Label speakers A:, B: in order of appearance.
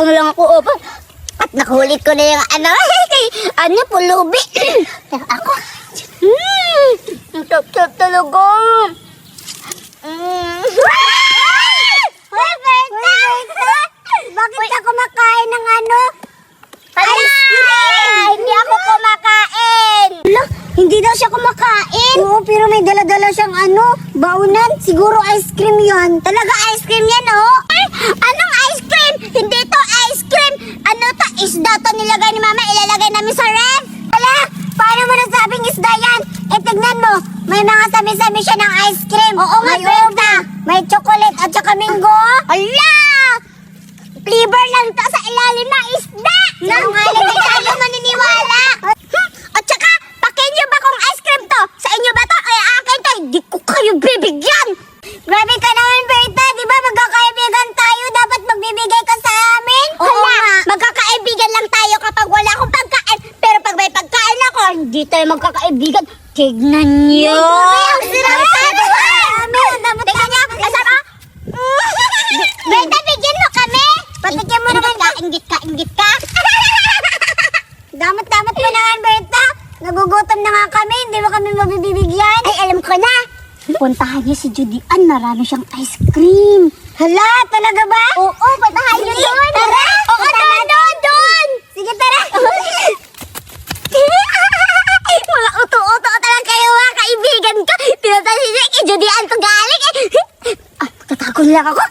A: na lang ako upo. At nakulit ko na yung pulubi. Pero ako, ang sarap talaga. Hoy, Berta! Bakit ka kumakain ng ice cream? Hindi ako kumakain. Hindi daw siya kumakain. Oo, pero may dala-dala siyang baunan. Siguro ice cream yan. Talaga ice cream yan, oh? Anong ice cream? Hindi to ice cream. Isda to nilagay ni Mama. Ilalagay namin sa ref. Wala, paano mo nasabing isda yan? Tignan mo, may mga sami-sami siya ng ice cream. Oo nga, Berta. May chocolate at saka mango. Ala! Flavor lang to sa ilalim ng isda. Nangaling hindi tayo maniniwala. At saka, pakinyo ba kung ice cream to? Sa inyo ba to? Ay, akin to. Hindi ko kayo bibigyan. Grabe ka naman, Berta. Di ba magkakaibigan tayo? Dapat magbibigay ka sa amin. Oo nga. Magkakaibigan lang tayo kapag wala akong pagkain. Pero pag may pagkain ako, hindi tayo magkakaibigan. Tignan niyo. Tignan niyo. Berta, bigyan mo kami. Patigyan mo naman. Inggit ka. Damat-damat mo naman, Berta. Nagugutom na nga kami. Hindi mo kami mabibigyan. Ay, alam ko na. Puntahan niyo si Judy Ann. Marami siyang ice cream. Hala, talaga ba? Oo, puntahan niyo doon. Tara. Oo, doon. Sige, tara. Mga uto-uto talagang kayo mga kaibigan ko. Pinuntahan niyo kay Judy Ann to galing. Tatago lang ako.